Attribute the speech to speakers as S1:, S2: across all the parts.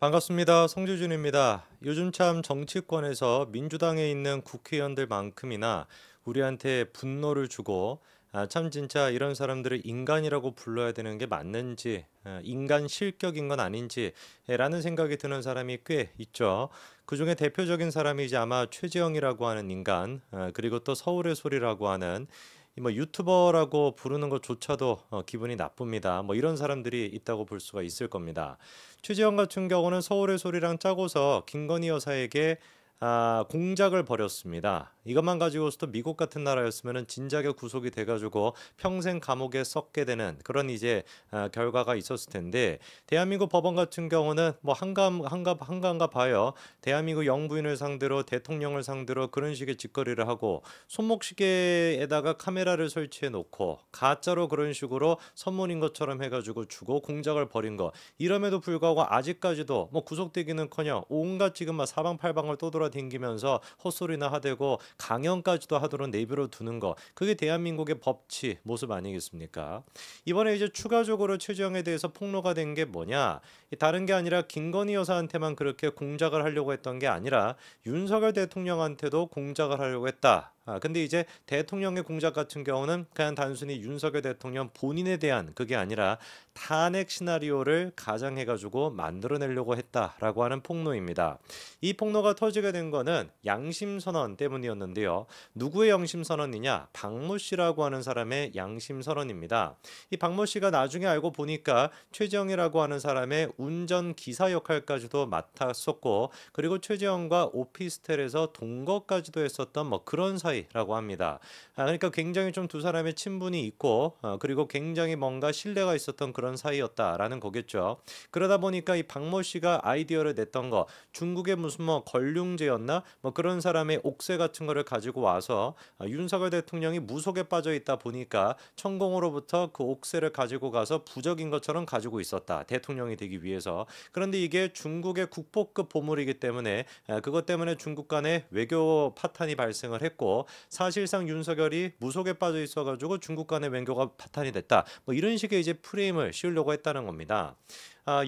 S1: 반갑습니다. 송주준입니다. 요즘 참 정치권에서 민주당에 있는 국회의원들만큼이나 우리한테 분노를 주고 참 진짜 이런 사람들을 인간이라고 불러야 되는 게 맞는지 인간 실격인 건 아닌지 라는 생각이 드는 사람이 꽤 있죠. 그중에 대표적인 사람이 이제 아마 최재형이라고 하는 인간 그리고 또 서울의 소리라고 하는 이뭐 유튜버라고 부르는 것조차도 기분이 나쁩니다. 뭐 이런 사람들이 있다고 볼 수가 있을 겁니다. 최재형 같은 경우는 서울의 소리랑 짜고서 김건희 여사에게 공작을 벌였습니다. 이것만 가지고서도 미국 같은 나라였으면은 진작에 구속이 돼가지고 평생 감옥에 썩게 되는 그런 이제 결과가 있었을 텐데 대한민국 법원 같은 경우는 뭐 한가한가 봐요. 대한민국 영부인을 상대로 대통령을 상대로 그런 식의 짓거리를 하고 손목시계에다가 카메라를 설치해 놓고 가짜로 그런 식으로 선문인 것처럼 해가지고 주고 공작을 벌인 거 이럼에도 불구하고 아직까지도 뭐 구속되기는커녕 온갖 지금 막 사방팔방을 떠돌아다니면서 헛소리나 하대고 강연까지도 하도록 내버려 두는 거 그게 대한민국의 법치 모습 아니겠습니까? 이번에 이제 추가적으로 최재형에 대해서 폭로가 된 게 뭐냐? 다른 게 아니라 김건희 여사한테만 그렇게 공작을 하려고 했던 게 아니라 윤석열 대통령한테도 공작을 하려고 했다. 근데 이제 대통령의 공작 같은 경우는 그냥 단순히 윤석열 대통령 본인에 대한 그게 아니라 탄핵 시나리오를 가장해가지고 만들어내려고 했다라고 하는 폭로입니다. 이 폭로가 터지게 된 거는 양심선언 때문이었는데요. 누구의 양심선언이냐? 박모 씨라고 하는 사람의 양심선언입니다. 이 박모 씨가 나중에 알고 보니까 최재형이라고 하는 사람의 운전기사 역할까지도 맡았었고 그리고 최재형과 오피스텔에서 동거까지도 했었던 뭐 그런 사이라고 합니다. 그러니까 굉장히 좀 두 사람의 친분이 있고 그리고 굉장히 뭔가 신뢰가 있었던 그런 사이였다라는 거겠죠. 그러다 보니까 이 박모 씨가 아이디어를 냈던 거 중국의 무슨 뭐 걸륭제였나 뭐 그런 사람의 옥새 같은 거를 가지고 와서 윤석열 대통령이 무속에 빠져 있다 보니까 천공으로부터 그 옥새를 가지고 가서 부적인 것처럼 가지고 있었다. 대통령이 되기 위해서. 그런데 이게 중국의 국보급 보물이기 때문에 그것 때문에 중국 간에 외교 파탄이 발생을 했고 사실상 윤석열이 무속에 빠져 있어가지고 중국 간의 외교가 파탄이 됐다. 뭐 이런 식의 이제 프레임을 씌우려고 했다는 겁니다.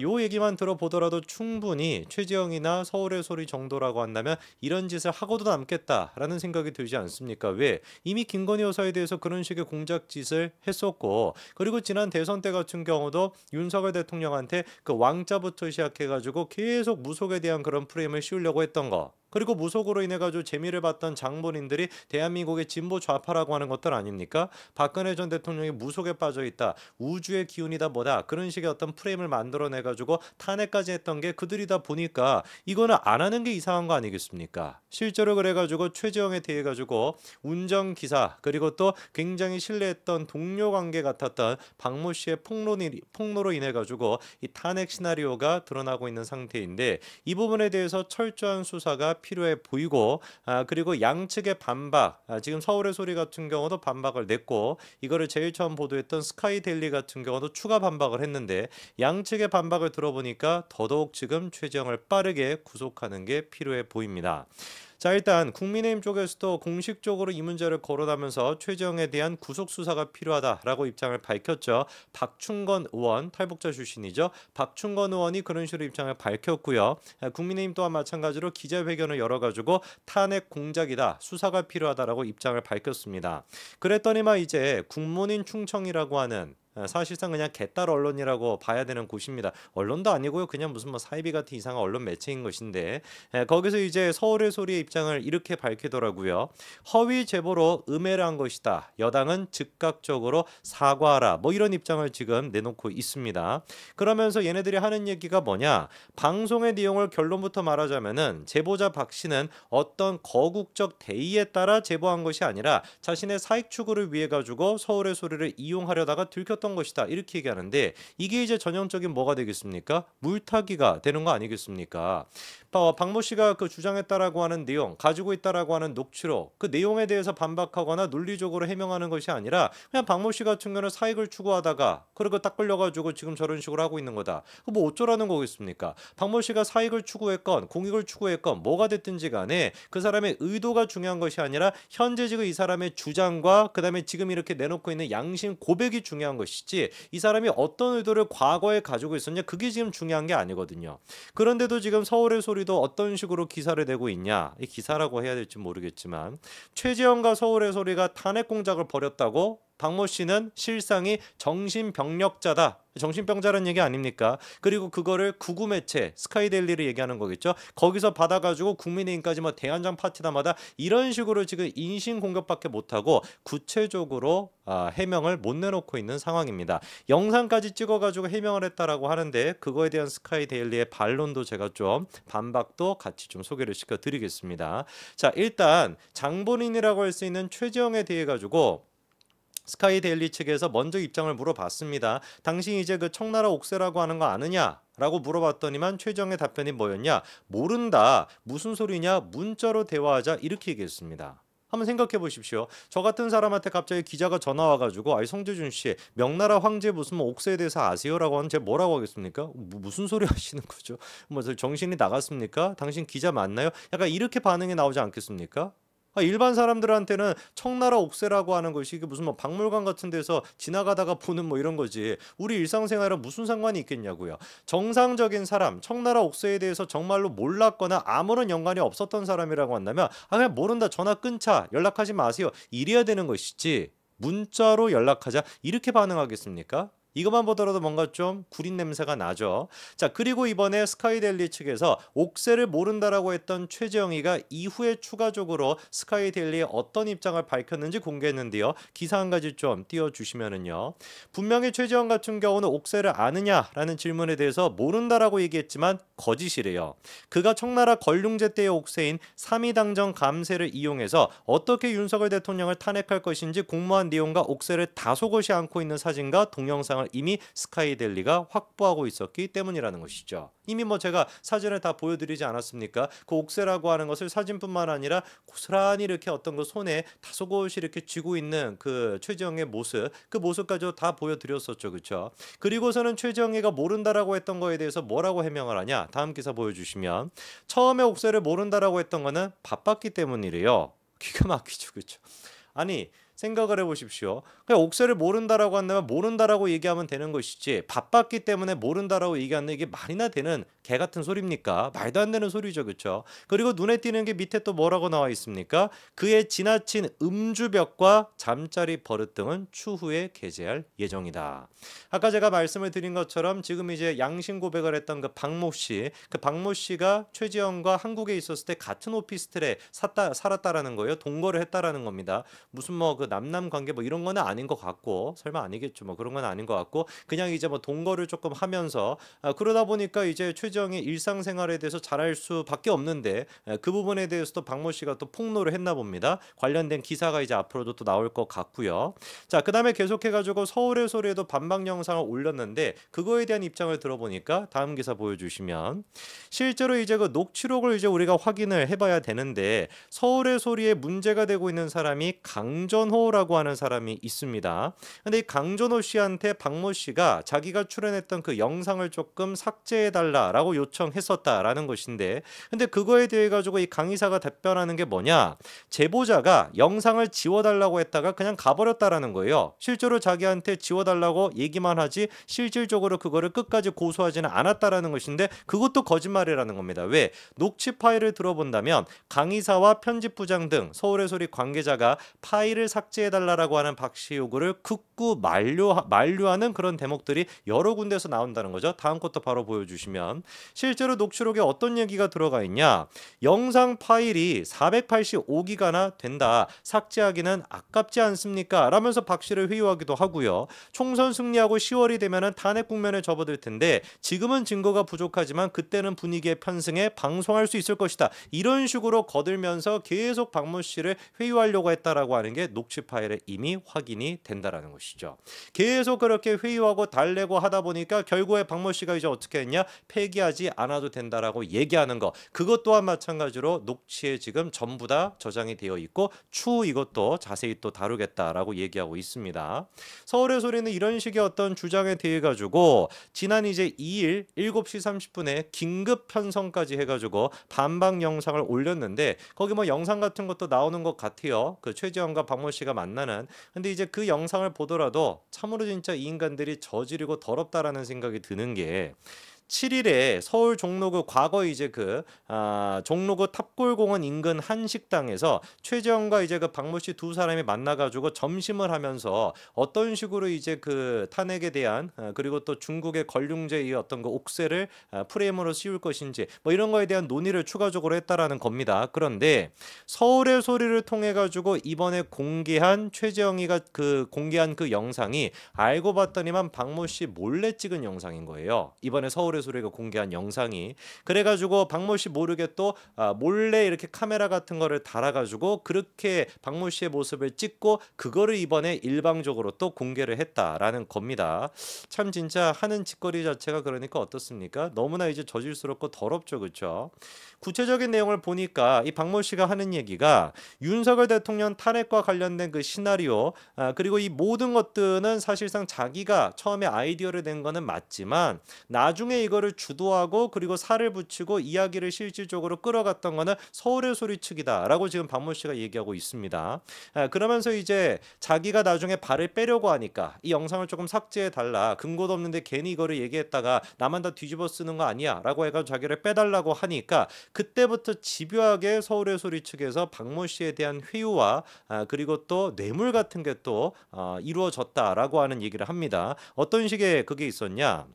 S1: 요 얘기만 들어보더라도 충분히 최재형이나 서울의 소리 정도라고 한다면 이런 짓을 하고도 남겠다라는 생각이 들지 않습니까? 왜? 이미 김건희 여사에 대해서 그런 식의 공작 짓을 했었고 그리고 지난 대선 때 같은 경우도 윤석열 대통령한테 그 왕자부터 시작해가지고 계속 무속에 대한 그런 프레임을 씌우려고 했던 거. 그리고 무속으로 인해 가지고 재미를 봤던 장본인들이 대한민국의 진보 좌파라고 하는 것들 아닙니까? 박근혜 전 대통령이 무속에 빠져 있다. 우주의 기운이다 뭐다. 그런 식의 어떤 프레임을 만들어내 가지고 탄핵까지 했던 게 그들이다 보니까 이거는 안 하는 게 이상한 거 아니겠습니까? 실제로 그래 가지고 최재형에 대해 가지고 운전기사 그리고 또 굉장히 신뢰했던 동료 관계 같았던 박모 씨의 폭로로 인해 가지고 이 탄핵 시나리오가 드러나고 있는 상태인데 이 부분에 대해서 철저한 수사가 필요해 보이고 그리고 양측의 반박 지금 서울의 소리 같은 경우도 반박을 냈고 이거를 제일 처음 보도했던 스카이데일리 같은 경우도 추가 반박을 했는데 양측의 반박을 들어보니까 더더욱 지금 최재형을 빠르게 구속하는 게 필요해 보입니다. 자 일단 국민의힘 쪽에서도 공식적으로 이 문제를 거론하면서 최재형에 대한 구속 수사가 필요하다라고 입장을 밝혔죠. 박충건 의원 탈북자 출신이죠. 박충건 의원이 그런 식으로 입장을 밝혔고요. 국민의힘 또한 마찬가지로 기자회견을 열어가지고 탄핵 공작이다 수사가 필요하다라고 입장을 밝혔습니다. 그랬더니만 이제 국문인 충청이라고 하는 사실상 그냥 개딸 언론이라고 봐야 되는 곳입니다. 언론도 아니고요. 그냥 무슨 뭐 사이비 같은 이상한 언론 매체인 것인데 거기서 이제 서울의 소리의 입장을 이렇게 밝히더라고요. 허위 제보로 음해를 한 것이다. 여당은 즉각적으로 사과하라. 뭐 이런 입장을 지금 내놓고 있습니다. 그러면서 얘네들이 하는 얘기가 뭐냐? 방송의 내용을 결론부터 말하자면은 제보자 박 씨는 어떤 거국적 대의에 따라 제보한 것이 아니라 자신의 사익 추구를 위해 가지고 서울의 소리를 이용하려다가 들켰던 것이다. 이렇게 얘기하는데 이게 이제 전형적인 뭐가 되겠습니까? 물타기가 되는 거 아니겠습니까? 박모 씨가 그 주장했다라고 하는 내용, 가지고 있다라고 하는 녹취록, 그 내용에 대해서 반박하거나 논리적으로 해명하는 것이 아니라 그냥 박모 씨 같은 경우는 사익을 추구하다가 그리고 딱 걸려가지고 지금 저런 식으로 하고 있는 거다. 뭐 어쩌라는 거겠습니까? 박모 씨가 사익을 추구했건 공익을 추구했건 뭐가 됐든지 간에 그 사람의 의도가 중요한 것이 아니라 현재 지금 이 사람의 주장과 그 다음에 지금 이렇게 내놓고 있는 양심 고백이 중요한 것이 것이지 이 사람이 어떤 의도를 과거에 가지고 있었냐 그게 지금 중요한 게 아니거든요. 그런데도 지금 서울의 소리도 어떤 식으로 기사를 내고 있냐, 이 기사라고 해야 될지 모르겠지만 최재형과 서울의 소리가 탄핵 공작을 벌였다고 박모 씨는 실상이 정신병력자다. 정신병자라는 얘기 아닙니까? 그리고 그거를 구구 매체 스카이데일리를 얘기하는 거겠죠. 거기서 받아가지고 국민의힘까지 뭐 대환장 파티다마다 이런 식으로 지금 인신 공격밖에 못하고 구체적으로 해명을 못 내놓고 있는 상황입니다. 영상까지 찍어가지고 해명을 했다라고 하는데 그거에 대한 스카이데일리의 반론도 제가 좀 반박도 같이 좀 소개를 시켜드리겠습니다. 자, 일단 장본인이라고 할 수 있는 최재형에 대해 가지고 스카이데일리 측에서 먼저 입장을 물어봤습니다. 당신 이제 그 청나라 옥새라고 하는 거 아느냐? 라고 물어봤더니만 최정의 답변이 뭐였냐? 모른다. 무슨 소리냐? 문자로 대화하자. 이렇게 얘기했습니다. 한번 생각해 보십시오. 저 같은 사람한테 갑자기 기자가 전화 와가지고 아이 성재준 씨 명나라 황제 무슨 뭐 옥새에 대해서 아세요라고 하면 제가 뭐라고 하겠습니까? 무슨 소리 하시는 거죠? 뭐 정신이 나갔습니까? 당신 기자 맞나요? 약간 이렇게 반응이 나오지 않겠습니까? 일반 사람들한테는 청나라 옥새라고 하는 것이 이게 무슨 뭐 박물관 같은 데서 지나가다가 보는 뭐 이런 거지 우리 일상생활이랑 무슨 상관이 있겠냐고요. 정상적인 사람, 청나라 옥새에 대해서 정말로 몰랐거나 아무런 연관이 없었던 사람이라고 한다면 그냥 모른다 전화 끊자 연락하지 마세요 이래야 되는 것이지 문자로 연락하자 이렇게 반응하겠습니까? 이것만 보더라도 뭔가 좀 구린 냄새가 나죠. 자, 그리고 이번에 스카이데일리 측에서 옥새를 모른다라고 했던 최재형이가 이후에 추가적으로 스카이데일리에 어떤 입장을 밝혔는지 공개했는데요. 기사 한 가지 좀 띄워주시면은요. 분명히 최재형 같은 경우는 옥새를 아느냐라는 질문에 대해서 모른다라고 얘기했지만 거짓이래요. 그가 청나라 걸륭제 때의 옥새인 삼위당정 감세를 이용해서 어떻게 윤석열 대통령을 탄핵할 것인지 공모한 내용과 옥새를 다소곳이 않고 있는 사진과 동영상을 이미 스카이데일리가 확보하고 있었기 때문이라는 것이죠. 이미 뭐 제가 사진을 다 보여드리지 않았습니까? 그 옥새라고 하는 것을 사진뿐만 아니라 고스란히 이렇게 어떤 그 손에 다소곳이 이렇게 쥐고 있는 그 최재형의 모습, 그 모습까지도 다 보여드렸었죠, 그렇죠? 그리고서는 최재형이가 모른다라고 했던 거에 대해서 뭐라고 해명을 하냐? 다음 기사 보여주시면 처음에 옥새를 모른다라고 했던 거는 바빴기 때문이래요. 기가 막히죠, 그렇죠? 아니. 생각을 해보십시오. 그냥 옥새를 모른다라고 한다면 모른다라고 얘기하면 되는 것이지 바빴기 때문에 모른다라고 얘기하는 이게 말이나 되는 개 같은 소리입니까? 말도 안 되는 소리죠, 그렇죠? 그리고 눈에 띄는 게 밑에 또 뭐라고 나와 있습니까? 그의 지나친 음주벽과 잠자리 버릇 등은 추후에 게재할 예정이다. 아까 제가 말씀을 드린 것처럼 지금 이제 양심 고백을 했던 그 박모 씨, 그 박모 씨가 최지영과 한국에 있었을 때 같은 오피스텔에 살았다라는 거예요. 동거를 했다라는 겁니다. 무슨 뭐 그 남남 관계 뭐 이런 거는 아닌 것 같고 설마 아니겠죠. 뭐 그런 건 아닌 것 같고 그냥 이제 뭐 동거를 조금 하면서 그러다 보니까 이제 최지영의 일상생활에 대해서 잘할 수밖에 없는데 그 부분에 대해서도 박모 씨가 또 폭로를 했나 봅니다. 관련된 기사가 이제 앞으로도 또 나올 것 같고요. 자, 그다음에 계속해가지고 서울의 소리에도 반박 영상을 올렸는데 그거에 대한 입장을 들어보니까 다음 기사 보여주시면 실제로 이제 그 녹취록을 이제 우리가 확인을 해봐야 되는데 서울의 소리에 문제가 되고 있는 사람이 강전호라고 하는 사람이 있습니다. 근데 이 강전호 씨한테 박모 씨가 자기가 출연했던 그 영상을 조금 삭제해달라라고 요청했었다라는 것인데 근데 그거에 대해 가지고 이 강의사가 답변하는 게 뭐냐 제보자가 영상을 지워달라고 했다가 그냥 가버렸다라는 거예요. 실제로 자기한테 지워달라고 얘기만 하지 실질적으로 그거를 끝까지 고소하지는 않았다라는 것인데 그것도 거짓말이라는 겁니다. 왜? 녹취 파일을 들어본다면 강의사와 편집부장 등 서울의 소리 관계자가 파일을 삭제해달라고 하는 박 씨 요구를 극구 만류하는 그런 대목들이 여러 군데서 나온다는 거죠. 다음 것도 바로 보여주시면 실제로 녹취록에 어떤 얘기가 들어가 있냐 영상 파일이 485기가나 된다. 삭제하기는 아깝지 않습니까? 라면서 박 씨를 회유하기도 하고요. 총선 승리하고 10월이 되면 탄핵 국면에 접어들 텐데 지금은 증거가 부족하지만 그때는 분위기에 편승해 방송할 수 있을 것이다. 이런 식으로 거들면서 계속 박모 씨를 회유하려고 했다라고 하는 게 녹취 파일에 이미 확인이 된다라는 것이죠. 계속 그렇게 회유하고 달래고 하다 보니까 결국에 박모 씨가 이제 어떻게 했냐? 함께하지 않아도 된다라고 얘기하는 거. 그것 또한 마찬가지로 녹취에 지금 전부 다 저장이 되어 있고 추후 이것도 자세히 또 다루겠다라고 얘기하고 있습니다. 서울의 소리는 이런 식의 어떤 주장에 대해 가지고 지난 이제 2일 7시 30분에 긴급 편성까지 해가지고 반박 영상을 올렸는데 거기 뭐 영상 같은 것도 나오는 것 같아요. 그 최지원과 박모 씨가 만나는. 근데 이제 그 영상을 보더라도 참으로 진짜 이 인간들이 저지르고 더럽다라는 생각이 드는 게 7일에 서울 종로구 과거 이제 종로구 탑골공원 인근 한 식당에서 최재형과 이제 그 박모 씨 두 사람이 만나가지고 점심을 하면서 어떤 식으로 이제 그 탄핵에 대한 그리고 또 중국의 권룡제의 어떤 그 옥새를 프레임으로 씌울 것인지 뭐 이런 거에 대한 논의를 추가적으로 했다라는 겁니다. 그런데 서울의 소리를 통해 가지고 이번에 공개한 최재형이가 공개한 그 영상이 알고 봤더니만 박모 씨 몰래 찍은 영상인 거예요. 이번에 서울의 소리가 공개한 영상이. 그래가지고 박모 씨 모르게 또 몰래 이렇게 카메라 같은 거를 달아가지고 그렇게 박모 씨의 모습을 찍고 그거를 이번에 일방적으로 또 공개를 했다라는 겁니다. 참 진짜 하는 짓거리 자체가 그러니까 어떻습니까? 너무나 이제 저질스럽고 더럽죠, 그렇죠? 구체적인 내용을 보니까 이 박모 씨가 하는 얘기가 윤석열 대통령 탄핵과 관련된 그 시나리오 그리고 이 모든 것들은 사실상 자기가 처음에 아이디어를 낸 거는 맞지만 나중에 이거를 주도하고 그리고 살을 붙이고 이야기를 실질적으로 끌어갔던 거는 서울의 소리 측이다라고 지금 박모 씨가 얘기하고 있습니다. 그러면서 이제 자기가 나중에 발을 빼려고 하니까 이 영상을 조금 삭제해 달라. 근거도 없는데 괜히 이거를 얘기했다가 나만 다 뒤집어 쓰는 거 아니야라고 해가지고 자기를 빼달라고 하니까 그때부터 집요하게 서울의 소리 측에서 박모 씨에 대한 회유와 그리고 또 뇌물 같은 게 또 이루어졌다라고 하는 얘기를 합니다. 어떤 식의 그게 있었냐?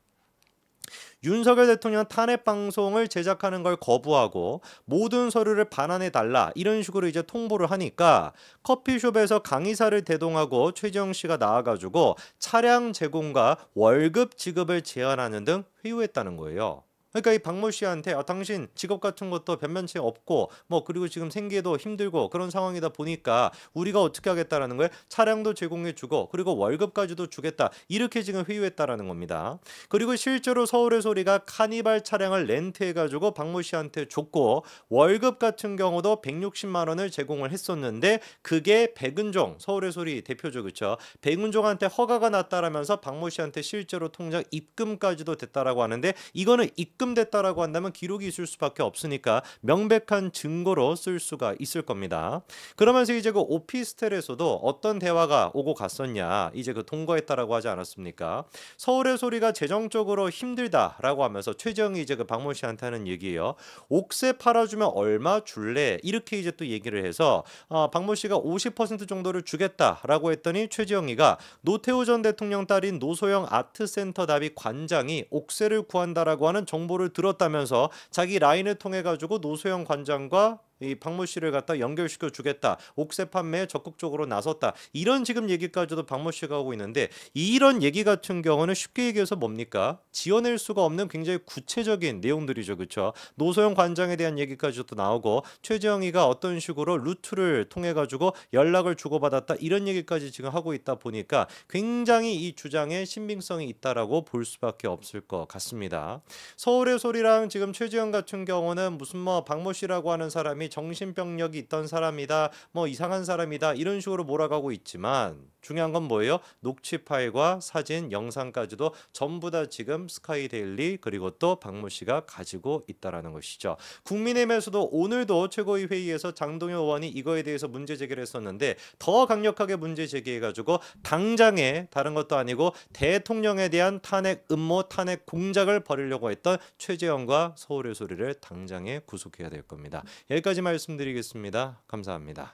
S1: 윤석열 대통령 탄핵 방송을 제작하는 걸 거부하고 모든 서류를 반환해 달라 이런 식으로 이제 통보를 하니까 커피숍에서 강의사를 대동하고 최재형 씨가 나와가지고 차량 제공과 월급 지급을 제한하는 등 회유했다는 거예요. 그러니까 이 박모 씨한테 당신 직업 같은 것도 변변치 없고 뭐 그리고 지금 생계도 힘들고 그런 상황이다 보니까 우리가 어떻게 하겠다라는 거예요. 차량도 제공해 주고 그리고 월급까지도 주겠다. 이렇게 지금 회유했다라는 겁니다. 그리고 실제로 서울의 소리가 카니발 차량을 렌트해 가지고 박모 씨한테 줬고 월급 같은 경우도 160만 원을 제공을 했었는데 그게 백은종 서울의 소리 대표죠. 그렇죠? 백은종한테 허가가 났다라면서 박모 씨한테 실제로 통장 입금까지도 됐다라고 하는데 이거는 입금됐다라고 한다면 기록이 있을 수밖에 없으니까 명백한 증거로 쓸 수가 있을 겁니다. 그러면서 이제 그 오피스텔에서도 어떤 대화가 오고 갔었냐 이제 통과했다라고 하지 않았습니까? 서울의 소리가 재정적으로 힘들다라고 하면서 최재형이 이제 박모 씨한테 하는 얘기예요. 옥새 팔아주면 얼마 줄래? 이렇게 이제 또 얘기를 해서 박모 씨가 50% 정도를 주겠다라고 했더니 최재형이가 노태우 전 대통령 딸인 노소영 아트센터 답이 관장이 옥새를 구한다라고 하는 정보를 들었다면서 자기 라인을 통해 가지고 노소영 관장과 이 박모 씨를 갖다 연결시켜 주겠다. 옥새 판매에 적극적으로 나섰다. 이런 지금 얘기까지도 박모 씨가 하고 있는데 이런 얘기 같은 경우는 쉽게 얘기해서 뭡니까? 지어낼 수가 없는 굉장히 구체적인 내용들이죠. 그렇죠? 노소영 관장에 대한 얘기까지도 나오고 최재형이가 어떤 식으로 루트를 통해 가지고 연락을 주고받았다. 이런 얘기까지 지금 하고 있다 보니까 굉장히 이 주장에 신빙성이 있다라고 볼 수밖에 없을 것 같습니다. 서울의 소리랑 지금 최재형 같은 경우는 무슨 뭐 박모 씨라고 하는 사람이 정신병력이 있던 사람이다, 뭐 이상한 사람이다 이런 식으로 몰아가고 있지만 중요한 건 뭐예요? 녹취 파일과 사진, 영상까지도 전부 다 지금 스카이데일리 그리고 또 박모 씨가 가지고 있다라는 것이죠. 국민의힘에서도 오늘도 최고위 회의에서 장동영 의원이 이거에 대해서 문제 제기를 했었는데 더 강력하게 문제 제기해가지고 당장에 다른 것도 아니고 대통령에 대한 탄핵 음모, 탄핵 공작을 벌이려고 했던 최재형과 서울의 소리를 당장에 구속해야 될 겁니다. 여기까지 말씀드리겠습니다. 감사합니다.